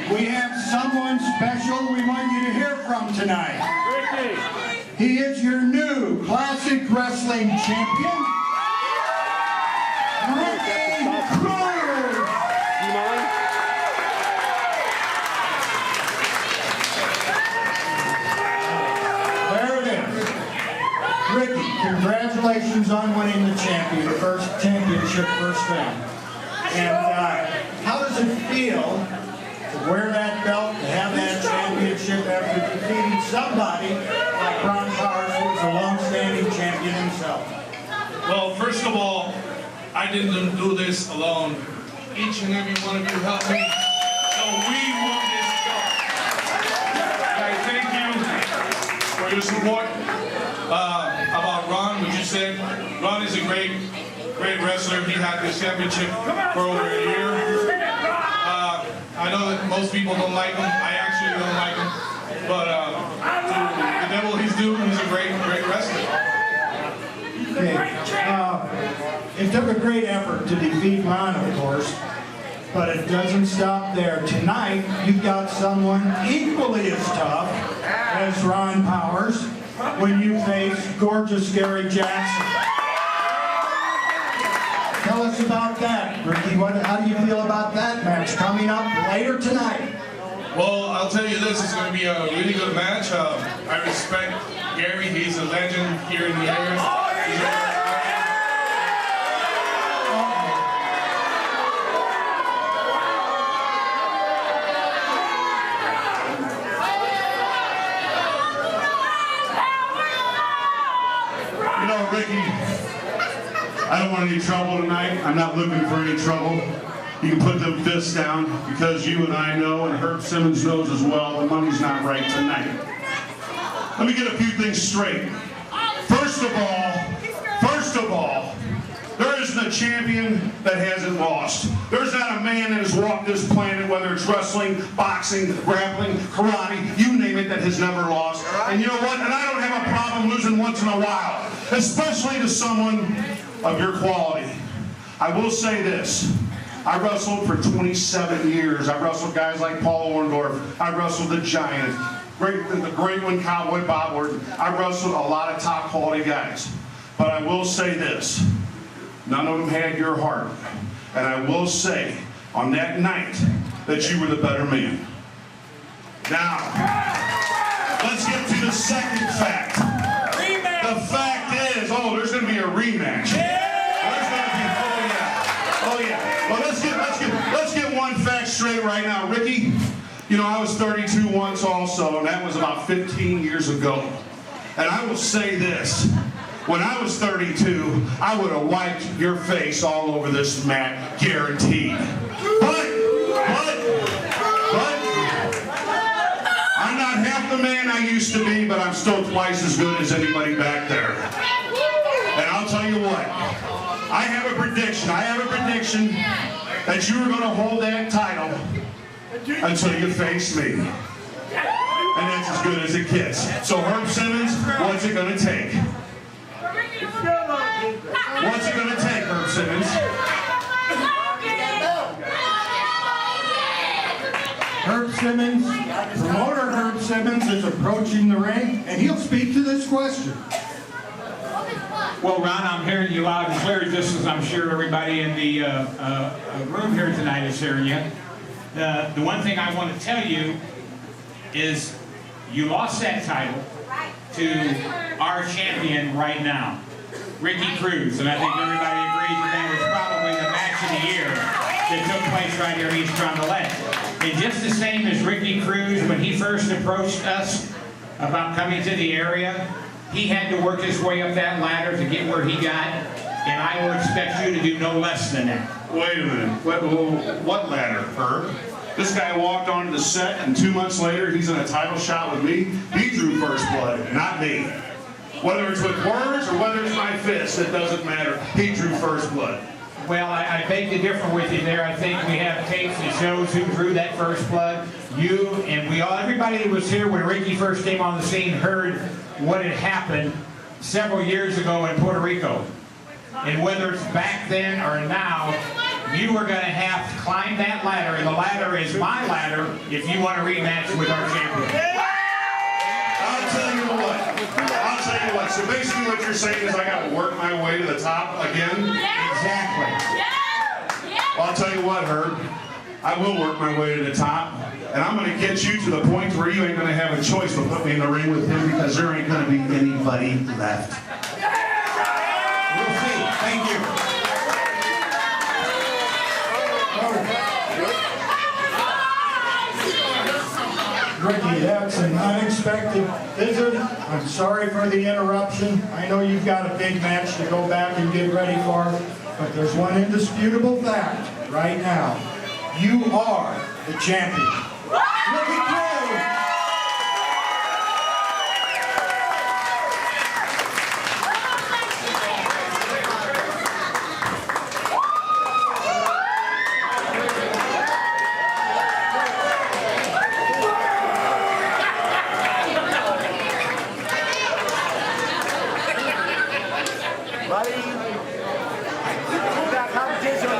We have someone special we want you to hear from tonight. He is your new classic wrestling champion, Cruz. You mind? There it is. Ricky, congratulations on winning the championship first round. And how does it feel to wear that belt, to have that championship after defeating somebody like Ron Powers, who's a long-standing champion himself? Well, first of all, I didn't do this alone. Each and every one of you helped me. So we won this belt. I thank you for your support. About Ron, what you said. Ron is a great wrestler. He had this championship for over a year. I know that most people don't like him. I actually don't like him. But to the devil he's due, he's a great wrestler. Okay. It took a great effort to defeat Ron, of course, but it doesn't stop there. Tonight, you've got someone equally as tough as Ron Powers when you face gorgeous Gary Jackson. Tell us about that, Ricky. How do you feel about that match coming up later tonight? Well, I'll tell you this, it's going to be a really good match. I respect Gary. He's a legend here in the area. You know, Ricky, I don't want any trouble tonight. I'm not looking for any trouble. You can put them fists down because you and I know, and Herb Simmons knows as well, the money's not right tonight. Let me get a few things straight. First of all, there isn't a champion that hasn't lost. There's not a man that has walked this planet, whether it's wrestling, boxing, grappling, karate, you name it, that has never lost. And you know what? And I don't have a problem losing once in a while, especially to someone of your quality. I will say this. I wrestled for 27 years. I wrestled guys like Paul Orndorff. I wrestled the Giant, the great one, Cowboy Bob Orton. I wrestled a lot of top quality guys. But I will say this. None of them had your heart. And I will say, on that night, that you were the better man. Now, let's get to the second fact. The fact is, there's going to be a rematch. There's going to be, oh yeah. Well, let's get one fact straight right now. Ricky, you know, I was 32 once also, and that was about 15 years ago. And I will say this. When I was 32, I would have wiped your face all over this mat, guaranteed. But, I'm not half the man I used to be, but I'm still twice as good as anybody back there. And I'll tell you what, I have a prediction that you are going to hold that title until you face me. And that's as good as it gets. So Herb Simmons, what's it going to take? What's it going to take, Herb Simmons? Herb Simmons, promoter Herb Simmons is approaching the ring, and he'll speak to this question. Well, Ron, I'm hearing you loud and clear, just as I'm sure everybody in the room here tonight is hearing you. The one thing I want to tell you is you lost that title to our champion right now, Ricky Cruz, and I think everybody agrees that that was probably the match of the year that took place right here in East Ronde Ledge. And just the same as Ricky Cruz, when he first approached us about coming to the area, he had to work his way up that ladder to get where he got, and I will expect you to do no less than that. Wait a minute. What ladder, Herb? This guy walked onto the set, and 2 months later, he's in a title shot with me. He drew first blood, not me. Whether it's with words or whether it's my fist, it doesn't matter. He drew first blood. Well, I beg to differ with you there. I think we have tapes that shows who drew that first blood. You and everybody that was here when Ricky first came on the scene heard what had happened several years ago in Puerto Rico. And whether it's back then or now, you are going to have to climb that ladder, and the ladder is my ladder if you want to rematch with our champion. I'll tell you what. I'll tell you what. So basically what you're saying is I got to work my way to the top again? Exactly. Well, I'll tell you what, Herb. I will work my way to the top, and I'm going to get you to the point where you ain't going to have a choice but put me in the ring with him because there ain't going to be anybody left. We'll see. Thank you. Ricky, that's an unexpected visit. I'm sorry for the interruption. I know you've got a big match to go back and get ready for, but there's one indisputable fact right now. You are the champion. Ricky Cruz! Buddy, that competition